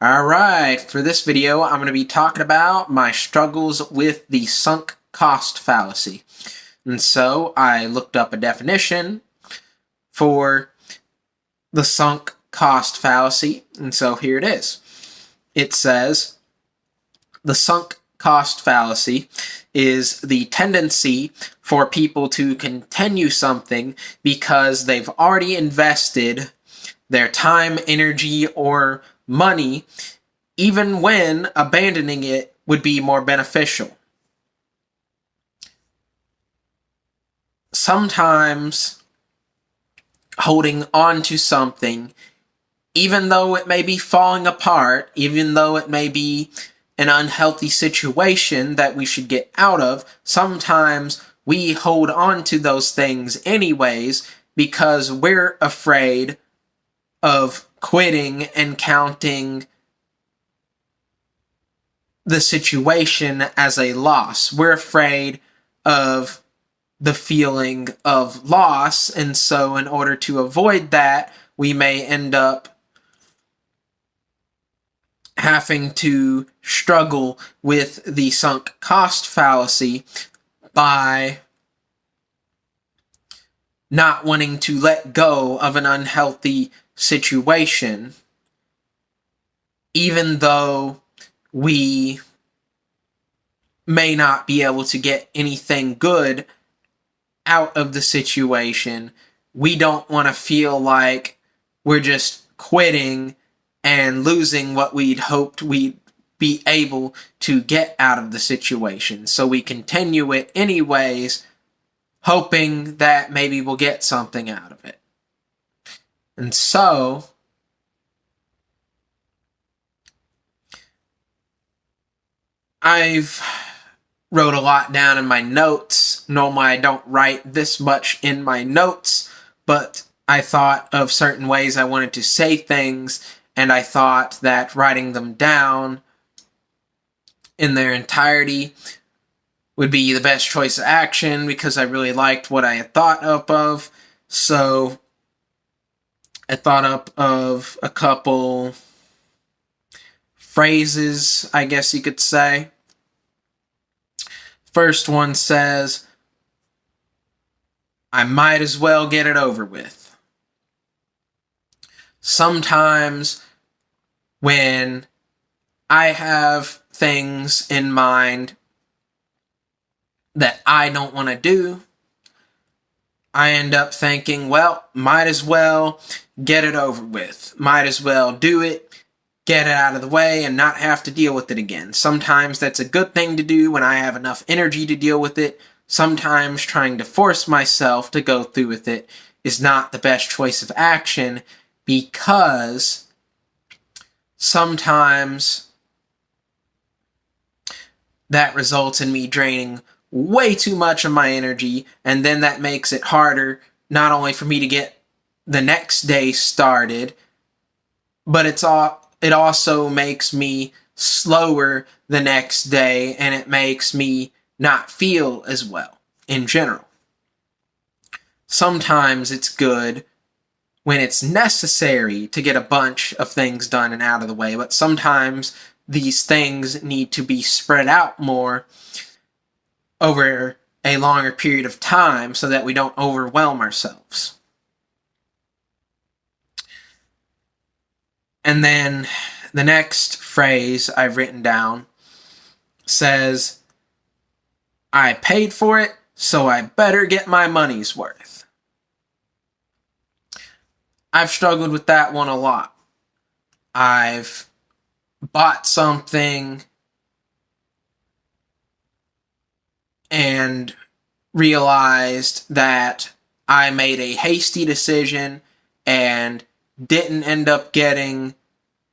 Alright, for this video I'm going to be talking about my struggles with the sunk cost fallacy. And so I looked up a definition for the sunk cost fallacy, and so here it is. It says, the sunk cost fallacy is the tendency for people to continue something because they've already invested their time, energy, or money, even when abandoning it would be more beneficial. Sometimes holding on to something, even though it may be falling apart, even though it may be an unhealthy situation that we should get out of, sometimes we hold on to those things anyways because we're afraid of quitting and counting the situation as a loss. We're afraid of the feeling of loss, and so in order to avoid that, we may end up having to struggle with the sunk cost fallacy by not wanting to let go of an unhealthy situation, even though we may not be able to get anything good out of the situation. We don't want to feel like we're just quitting and losing what we'd hoped we'd be able to get out of the situation. So we continue it anyways, hoping that maybe we'll get something out of it. And so I've wrote a lot down in my notes. Normally I don't write this much in my notes, but I thought of certain ways I wanted to say things, and I thought that writing them down in their entirety would be the best choice of action because I really liked what I had thought up of. So I thought up of a couple phrases, I guess you could say. First one says, I might as well get it over with. Sometimes when I have things in mind that I don't want to do, I end up thinking, well, might as well get it over with. Might as well do it, get it out of the way, and not have to deal with it again. Sometimes that's a good thing to do when I have enough energy to deal with it. Sometimes trying to force myself to go through with it is not the best choice of action because sometimes that results in me draining way too much of my energy, and then that makes it harder not only for me to get the next day started, but it also makes me slower the next day, and it makes me not feel as well in general. Sometimes it's good when it's necessary to get a bunch of things done and out of the way, but sometimes these things need to be spread out more over a longer period of time so that we don't overwhelm ourselves. And then the next phrase I've written down says, I paid for it, so I better get my money's worth. I've struggled with that one a lot. I've bought something and realized that I made a hasty decision and didn't end up getting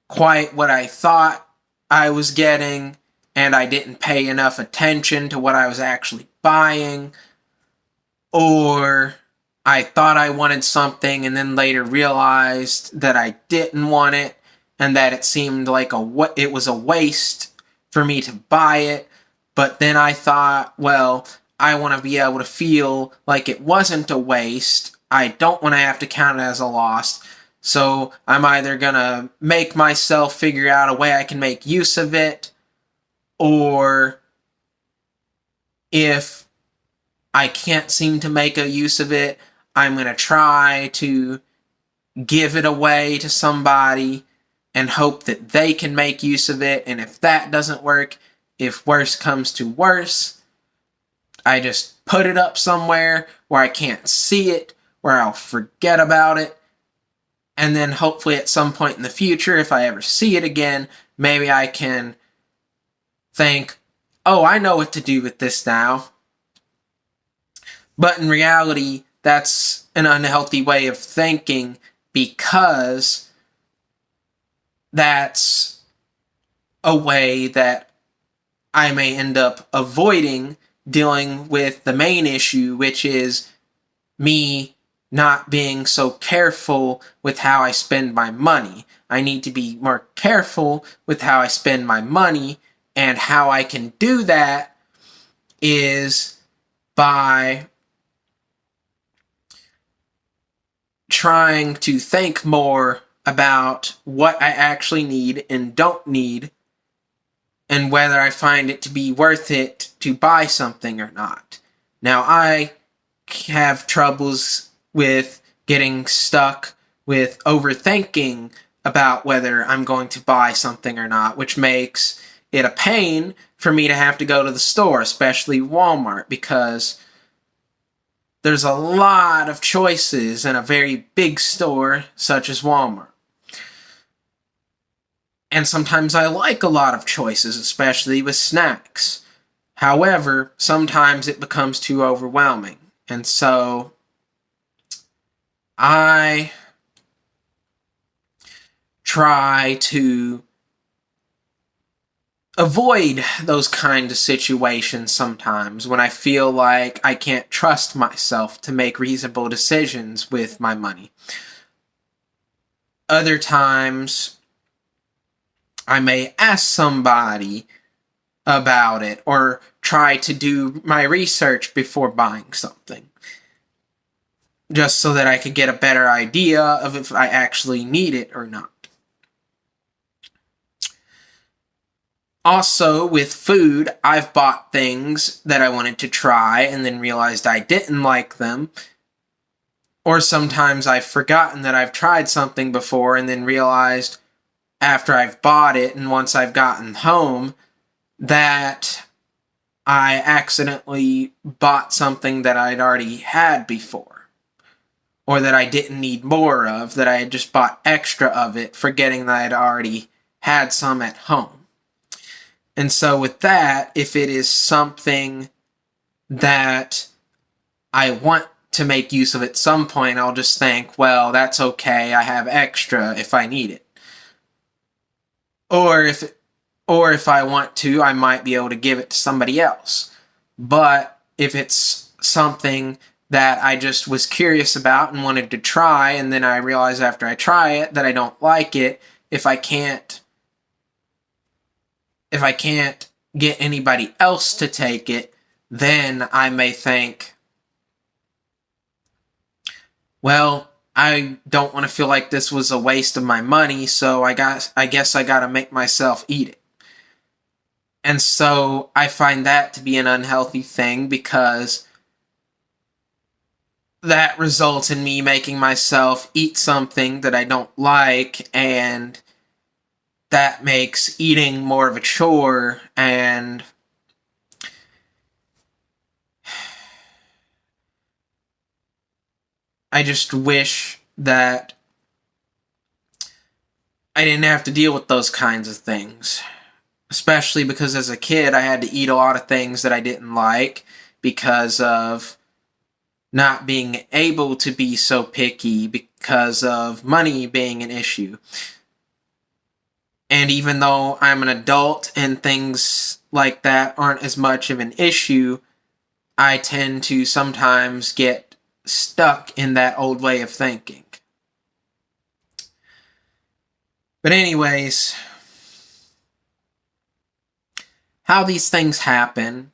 quite what I thought I was getting, and I didn't pay enough attention to what I was actually buying, or I thought I wanted something and then later realized that I didn't want it and that it seemed like it was a waste for me to buy it. But then I thought, well, I want to be able to feel like it wasn't a waste. I don't want to have to count it as a loss. So I'm either gonna make myself figure out a way I can make use of it, or if I can't seem to make a use of it, I'm gonna try to give it away to somebody and hope that they can make use of it. And if that doesn't work, if worse comes to worse, I just put it up somewhere where I can't see it, where I'll forget about it. And then hopefully at some point in the future, if I ever see it again, maybe I can think, oh, I know what to do with this now. But in reality, that's an unhealthy way of thinking, because that's a way that I may end up avoiding dealing with the main issue, which is me not being so careful with how I spend my money. I need to be more careful with how I spend my money, and how I can do that is by trying to think more about what I actually need and don't need, and whether I find it to be worth it to buy something or not. Now, I have troubles with getting stuck with overthinking about whether I'm going to buy something or not, which makes it a pain for me to have to go to the store, especially Walmart, because there's a lot of choices in a very big store such as Walmart. And sometimes I like a lot of choices, especially with snacks. However, sometimes it becomes too overwhelming. And so I try to avoid those kind of situations sometimes when I feel like I can't trust myself to make reasonable decisions with my money. Other times, I may ask somebody about it, or try to do my research before buying something, just so that I could get a better idea of if I actually need it or not. Also, with food, I've bought things that I wanted to try and then realized I didn't like them. Or sometimes I've forgotten that I've tried something before and then realized after I've bought it and once I've gotten home that I accidentally bought something that I'd already had before, or that I didn't need more of, that I had just bought extra of it, forgetting that I'd already had some at home. And so with that, if it is something that I want to make use of at some point, I'll just think, well, that's okay, I have extra if I need it. Or if I want to, I might be able to give it to somebody else. But if it's something that I just was curious about and wanted to try, and then I realize after I try it that I don't like it, if I can't get anybody else to take it, then I may think, well, I don't want to feel like this was a waste of my money, so I guess I gotta make myself eat it. And so I find that to be an unhealthy thing, because that results in me making myself eat something that I don't like, and that makes eating more of a chore, and I just wish that I didn't have to deal with those kinds of things. Especially because as a kid, I had to eat a lot of things that I didn't like because of not being able to be so picky, because of money being an issue. And even though I'm an adult and things like that aren't as much of an issue, I tend to sometimes get stuck in that old way of thinking. But anyways, how these things happen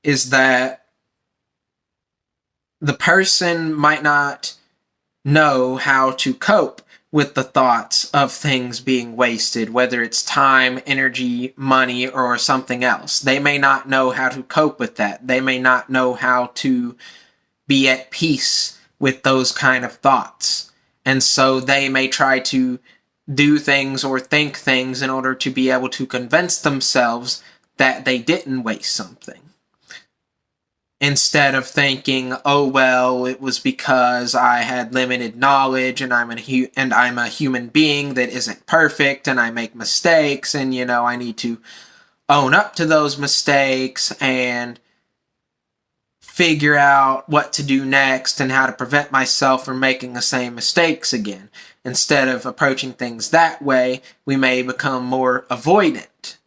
is that the person might not know how to cope with the thoughts of things being wasted, whether it's time, energy, money, or something else. They may not know how to cope with that. They may not know how to be at peace with those kind of thoughts. And so they may try to do things or think things in order to be able to convince themselves that they didn't waste something. Instead of thinking, oh well, it was because I had limited knowledge and I'm a human being that isn't perfect and I make mistakes and I need to own up to those mistakes and figure out what to do next and how to prevent myself from making the same mistakes again. Instead of approaching things that way, we may become more avoidant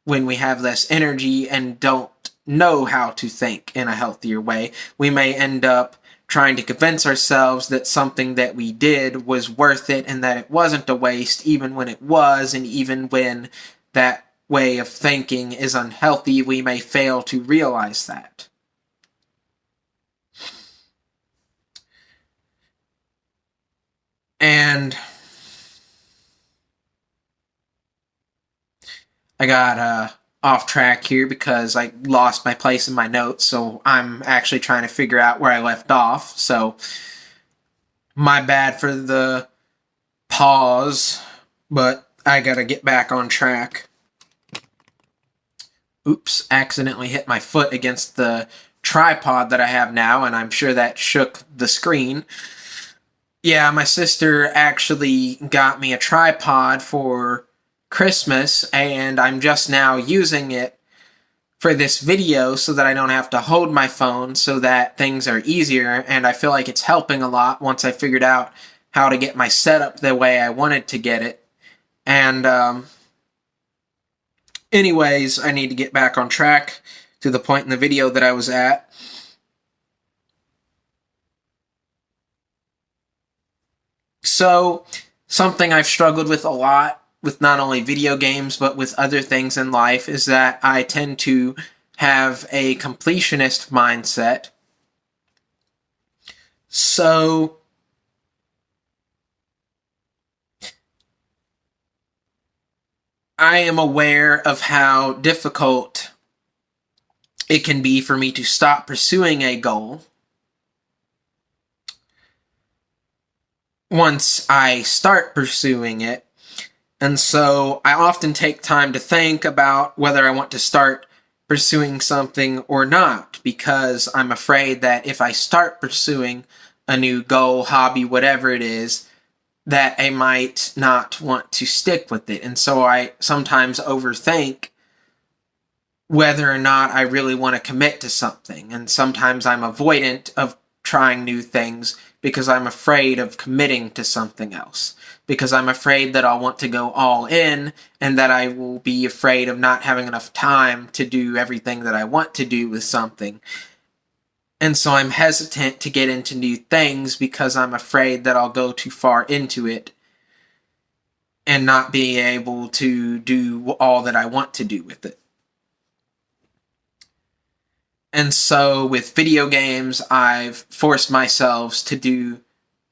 when we have less energy and don't know how to think in a healthier way. We may end up trying to convince ourselves that something that we did was worth it and that it wasn't a waste, even when it was, and even when that way of thinking is unhealthy, we may fail to realize that. And I got off track here because I lost my place in my notes, so I'm actually trying to figure out where I left off. So my bad for the pause, but I gotta get back on track. Oops, accidentally hit my foot against the tripod that I have now, and I'm sure that shook the screen. Yeah, my sister actually got me a tripod for Christmas, and I'm just now using it for this video so that I don't have to hold my phone, so that things are easier, and I feel like it's helping a lot once I figured out how to get my setup the way I wanted to get it. And anyways, I need to get back on track to the point in the video that I was at. So, something I've struggled with a lot with not only video games but with other things in life is that I tend to have a completionist mindset. So I am aware of how difficult it can be for me to stop pursuing a goal once I start pursuing it. And so I often take time to think about whether I want to start pursuing something or not, because I'm afraid that if I start pursuing a new goal, hobby, whatever it is, that I might not want to stick with it. And so I sometimes overthink whether or not I really want to commit to something. And sometimes I'm avoidant of trying new things because I'm afraid of committing to something else. Because I'm afraid that I'll want to go all in and that I will be afraid of not having enough time to do everything that I want to do with something. And so I'm hesitant to get into new things because I'm afraid that I'll go too far into it and not be able to do all that I want to do with it. And so with video games, I've forced myself to do,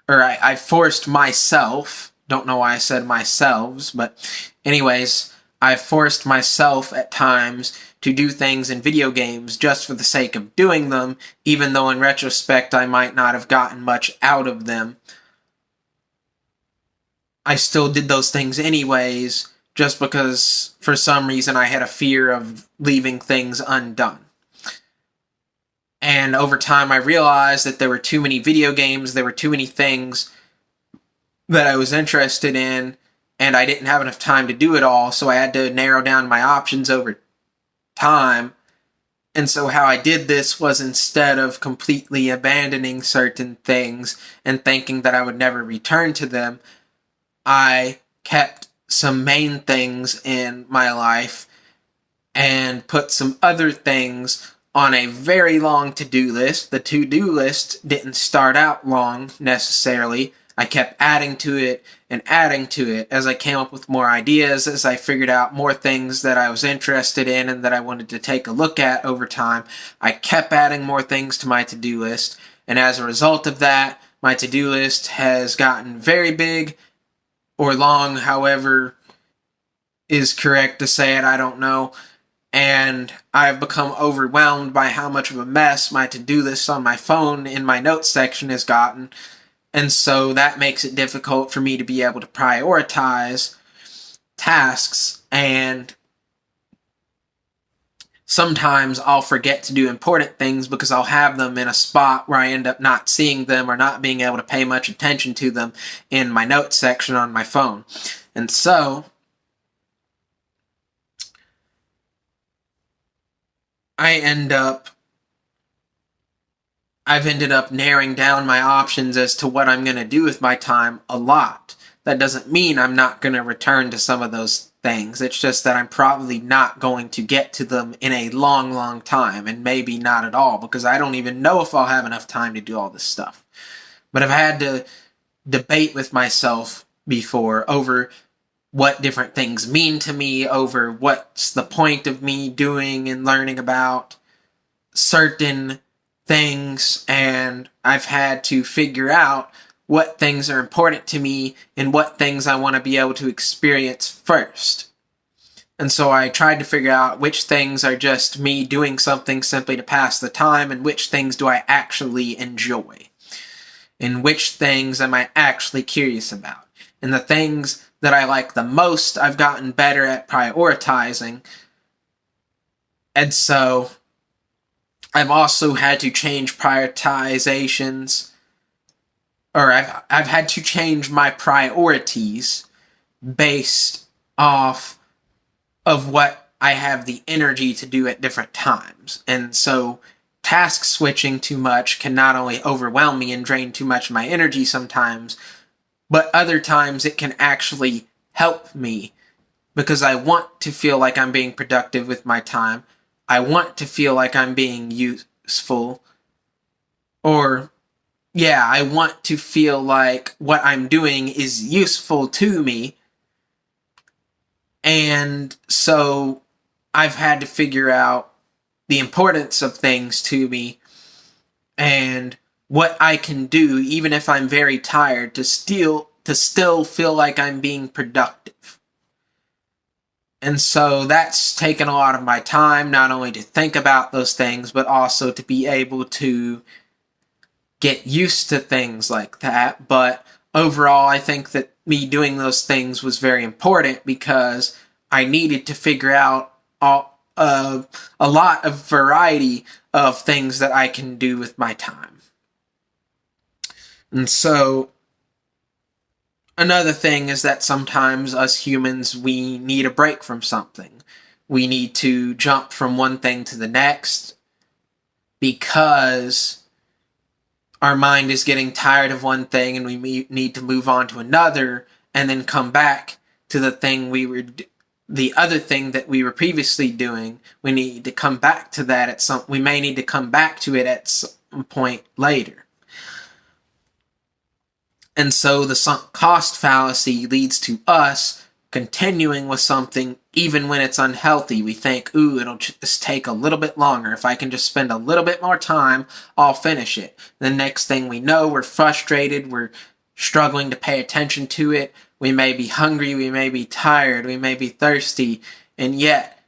or I forced myself, don't know why I said myself, but anyways, I've forced myself at times to do things in video games just for the sake of doing them, even though in retrospect I might not have gotten much out of them. I still did those things anyways, just because for some reason I had a fear of leaving things undone. And over time I realized that there were too many video games, there were too many things that I was interested in, and I didn't have enough time to do it all, so I had to narrow down my options over time. And so how I did this was, instead of completely abandoning certain things and thinking that I would never return to them, I kept some main things in my life and put some other things on a very long to-do list. The to-do list didn't start out long necessarily. I kept adding to it and adding to it as I came up with more ideas, as I figured out more things that I was interested in and that I wanted to take a look at over time. I kept adding more things to my to-do list, and as a result of that, my to-do list has gotten very big, or long, however is correct to say it, I don't know. And I've become overwhelmed by how much of a mess my to-do list on my phone in my notes section has gotten. And so that makes it difficult for me to be able to prioritize tasks, and sometimes I'll forget to do important things because I'll have them in a spot where I end up not seeing them or not being able to pay much attention to them in my notes section on my phone. And so I've ended up narrowing down my options as to what I'm going to do with my time a lot. That doesn't mean I'm not going to return to some of those things. It's just that I'm probably not going to get to them in a long, long time, and maybe not at all, because I don't even know if I'll have enough time to do all this stuff. But I've had to debate with myself before over what different things mean to me, over what's the point of me doing and learning about certain things, and I've had to figure out what things are important to me and what things I want to be able to experience first. And so I tried to figure out which things are just me doing something simply to pass the time, and which things do I actually enjoy, and which things am I actually curious about. And the things that I like the most, I've gotten better at prioritizing. And so I've also had to change prioritizations, or I've had to change my priorities based off of what I have the energy to do at different times. And so task switching too much can not only overwhelm me and drain too much of my energy sometimes, but other times it can actually help me, because I want to feel like I'm being productive with my time. I want to feel like I'm being useful. I want to feel like what I'm doing is useful to me. And so I've had to figure out the importance of things to me and what I can do, even if I'm very tired, to still feel like I'm being productive. And so that's taken a lot of my time, not only to think about those things, but also to be able to get used to things like that. But overall, I think that me doing those things was very important, because I needed to figure out a lot of variety of things that I can do with my time. And so another thing is that sometimes us humans, we need a break from something. We need to jump from one thing to the next because our mind is getting tired of one thing and we need to move on to another, and then come back to the other thing that we were previously doing. We need to come back to that we may need to come back to it at some point later. And so the sunk cost fallacy leads to us continuing with something even when it's unhealthy. We think, ooh, it'll just take a little bit longer. If I can just spend a little bit more time, I'll finish it. The next thing we know, we're frustrated, we're struggling to pay attention to it. We may be hungry, we may be tired, we may be thirsty, and yet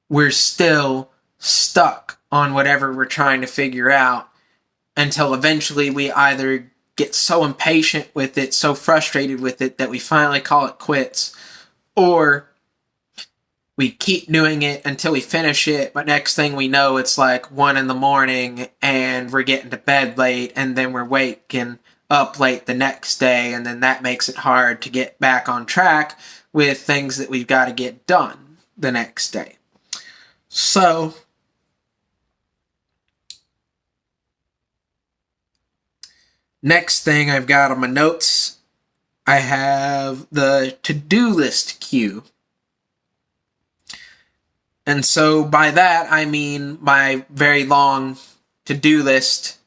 we're still stuck on whatever we're trying to figure out, until eventually we either get so impatient with it, so frustrated with it, that we finally call it quits, or we keep doing it until we finish it, but next thing we know, it's like 1 a.m. and we're getting to bed late, and then we're waking up late the next day, and then that makes it hard to get back on track with things that we've got to get done the next day. So next thing I've got on my notes, I have the to-do list queue. And so by that, I mean my very long to-do list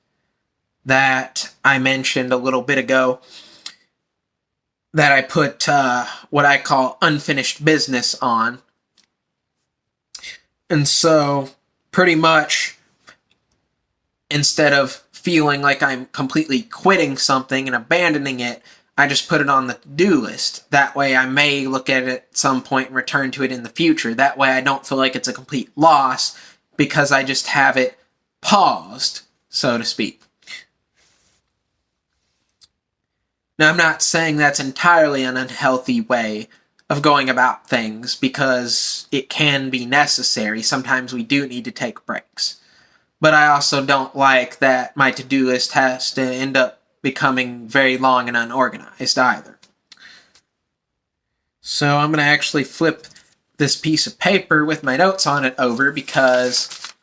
that I mentioned a little bit ago, that I put what I call unfinished business on. And so pretty much, instead of feeling like I'm completely quitting something and abandoning it, I just put it on the to-do list. That way I may look at it at some point and return to it in the future. That way I don't feel like it's a complete loss because I just have it paused, so to speak. Now, I'm not saying that's entirely an unhealthy way of going about things, because it can be necessary. Sometimes we do need to take breaks. But I also don't like that my to-do list has to end up becoming very long and unorganized either. So I'm going to actually flip this piece of paper with my notes on it over, because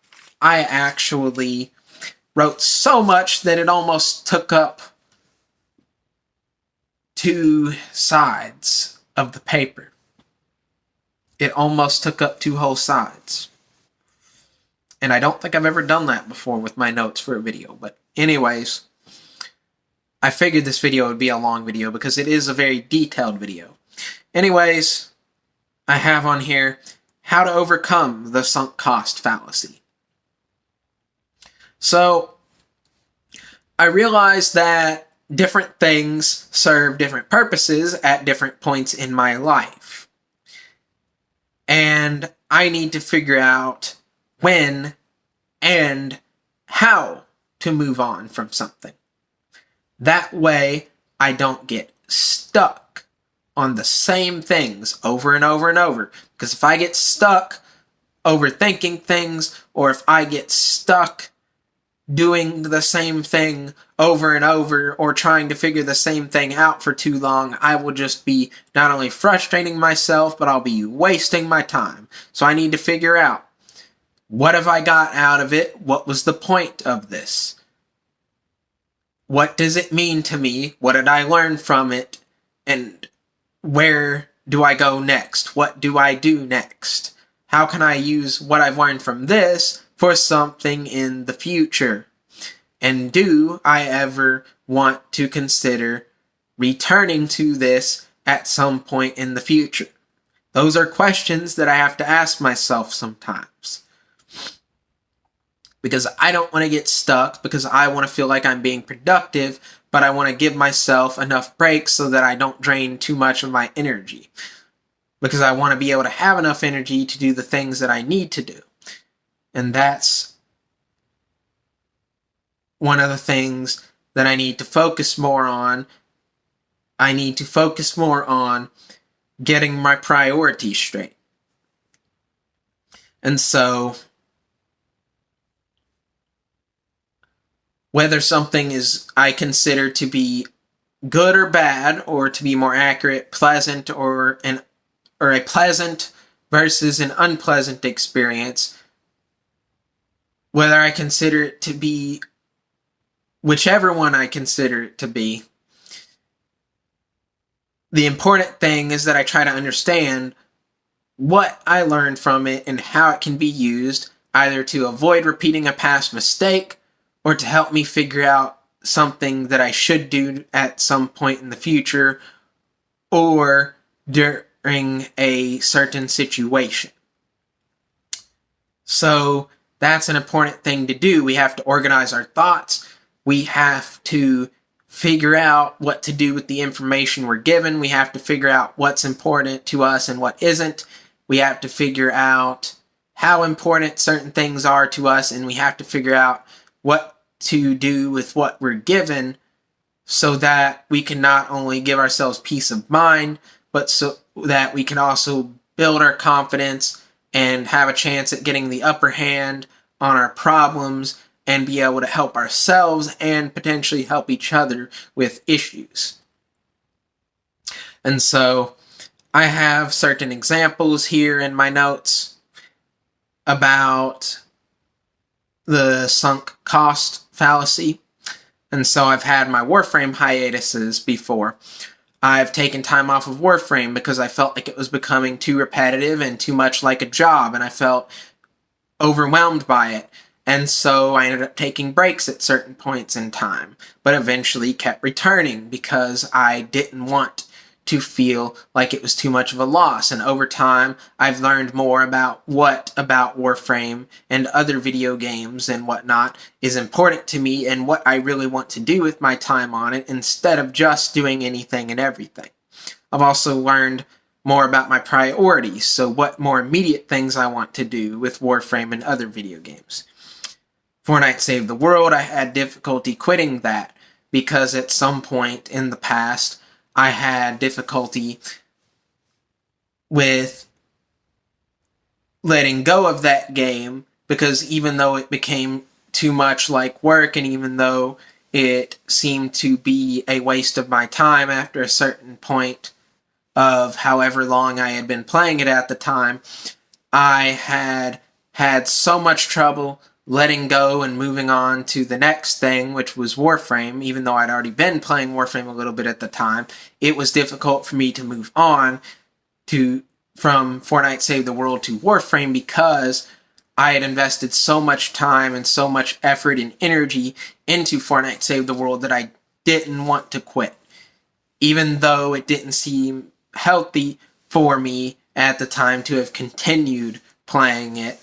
I actually wrote so much that it almost took up 2 sides of the paper. It almost took up 2 whole sides. And I don't think I've ever done that before with my notes for a video. But anyways, I figured this video would be a long video because it is a very detailed video. Anyways, I have on here how to overcome the sunk cost fallacy. So, I realized that different things serve different purposes at different points in my life. And I need to figure out when and how to move on from something. That way, I don't get stuck on the same things over and over and over. Because if I get stuck overthinking things, or if I get stuck doing the same thing over and over, or trying to figure the same thing out for too long, I will just be not only frustrating myself, but I'll be wasting my time. So I need to figure out, what have I got out of it? What was the point of this? What does it mean to me? What did I learn from it? And where do I go next? What do I do next? How can I use what I've learned from this for something in the future? And do I ever want to consider returning to this at some point in the future? Those are questions that I have to ask myself sometimes. Because I don't want to get stuck, because I want to feel like I'm being productive, but I want to give myself enough breaks so that I don't drain too much of my energy. Because I want to be able to have enough energy to do the things that I need to do. And that's one of the things that I need to focus more on. I need to focus more on getting my priorities straight. And so, whether something is I consider to be good or bad, or to be more accurate, pleasant or a pleasant versus an unpleasant experience, whether I consider it to be whichever one I consider it to be, the important thing is that I try to understand what I learned from it and how it can be used, either to avoid repeating a past mistake or to help me figure out something that I should do at some point in the future or during a certain situation. So that's an important thing to do. We have to organize our thoughts. We have to figure out what to do with the information we're given. We have to figure out what's important to us and what isn't. We have to figure out how important certain things are to us, and we have to figure out what to do with what we're given so that we can not only give ourselves peace of mind, but so that we can also build our confidence and have a chance at getting the upper hand on our problems and be able to help ourselves and potentially help each other with issues. And so I have certain examples here in my notes about the sunk cost fallacy. And so I've had my Warframe hiatuses before. I've taken time off of Warframe because I felt like it was becoming too repetitive and too much like a job, and I felt overwhelmed by it. And so I ended up taking breaks at certain points in time, but eventually kept returning because I didn't want to feel like it was too much of a loss. And over time, I've learned more about what about Warframe and other video games and whatnot is important to me and what I really want to do with my time on it instead of just doing anything and everything. I've also learned more about my priorities, so what more immediate things I want to do with Warframe and other video games. Fortnite Saved the World, I had difficulty quitting that because at some point in the past, I had difficulty with letting go of that game because even though it became too much like work and even though it seemed to be a waste of my time after a certain point of however long I had been playing it at the time, I had so much trouble letting go and moving on to the next thing, which was Warframe. Even though I'd already been playing Warframe a little bit at the time, it was difficult for me to move on from Fortnite Save the World to Warframe because I had invested so much time and so much effort and energy into Fortnite Save the World that I didn't want to quit. Even though it didn't seem healthy for me at the time to have continued playing it,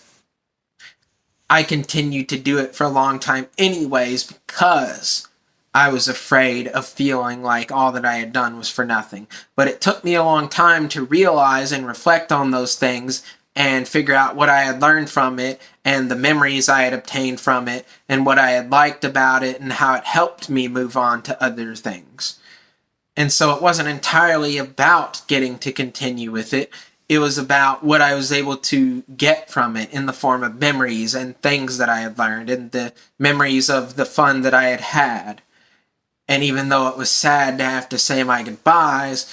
I continued to do it for a long time anyways because I was afraid of feeling like all that I had done was for nothing. But it took me a long time to realize and reflect on those things and figure out what I had learned from it and the memories I had obtained from it and what I had liked about it and how it helped me move on to other things. And so it wasn't entirely about getting to continue with it. It was about what I was able to get from it in the form of memories and things that I had learned and the memories of the fun that I had had. And even though it was sad to have to say my goodbyes,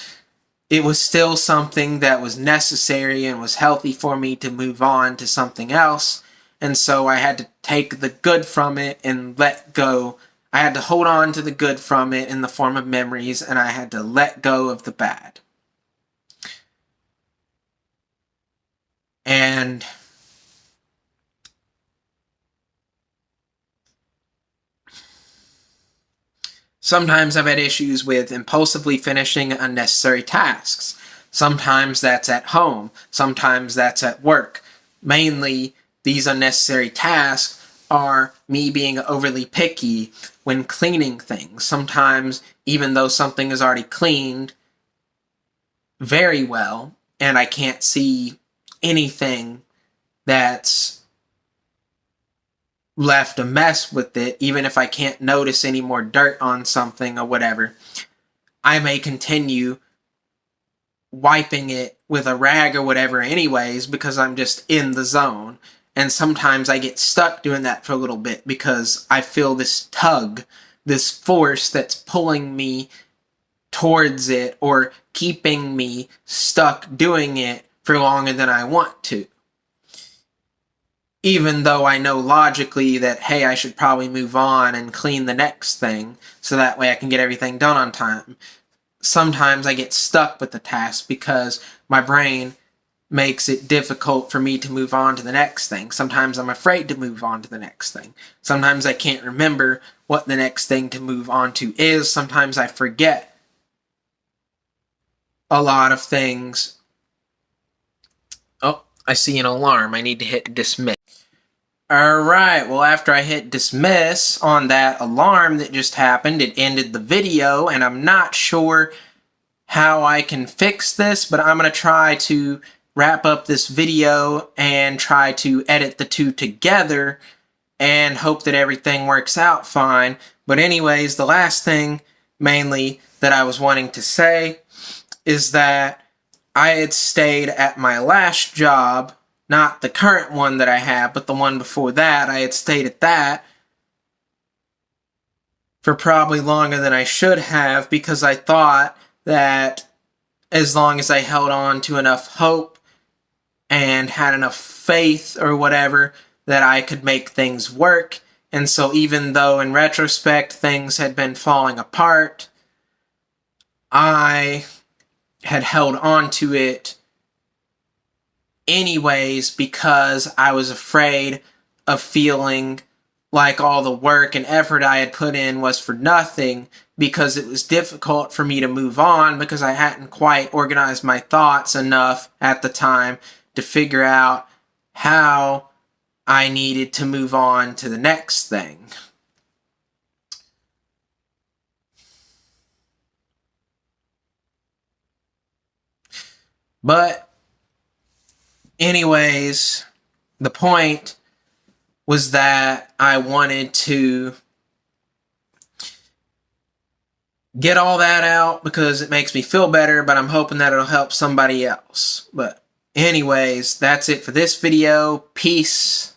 it was still something that was necessary and was healthy for me to move on to something else. And so I had to take the good from it and let go. I had to hold on to the good from it in the form of memories, and I had to let go of the bad. And sometimes I've had issues with impulsively finishing unnecessary tasks. Sometimes that's at home. Sometimes that's at work. Mainly, these unnecessary tasks are me being overly picky when cleaning things. Sometimes, even though something is already cleaned very well, and I can't see anything that's left a mess with it, even if I can't notice any more dirt on something or whatever, I may continue wiping it with a rag or whatever anyways because I'm just in the zone. And sometimes I get stuck doing that for a little bit because I feel this tug, this force that's pulling me towards it or keeping me stuck doing it for longer than I want to. Even though I know logically that, hey, I should probably move on and clean the next thing so that way I can get everything done on time. Sometimes I get stuck with the task because my brain makes it difficult for me to move on to the next thing. Sometimes I'm afraid to move on to the next thing. Sometimes I can't remember what the next thing to move on to is. Sometimes I forget a lot of things. Oh, I see an alarm. I need to hit dismiss. Alright, well after I hit dismiss on that alarm that just happened, it ended the video, and I'm not sure how I can fix this, but I'm going to try to wrap up this video and try to edit the two together and hope that everything works out fine. But anyways, the last thing mainly that I was wanting to say is that I had stayed at my last job, not the current one that I have, but the one before that. I had stayed at that for probably longer than I should have because I thought that as long as I held on to enough hope and had enough faith or whatever, that I could make things work. And so even though in retrospect things had been falling apart, I had held on to it anyways because I was afraid of feeling like all the work and effort I had put in was for nothing, because it was difficult for me to move on because I hadn't quite organized my thoughts enough at the time to figure out how I needed to move on to the next thing. But anyways, the point was that I wanted to get all that out because it makes me feel better, but I'm hoping that it'll help somebody else. But anyways, that's it for this video. Peace.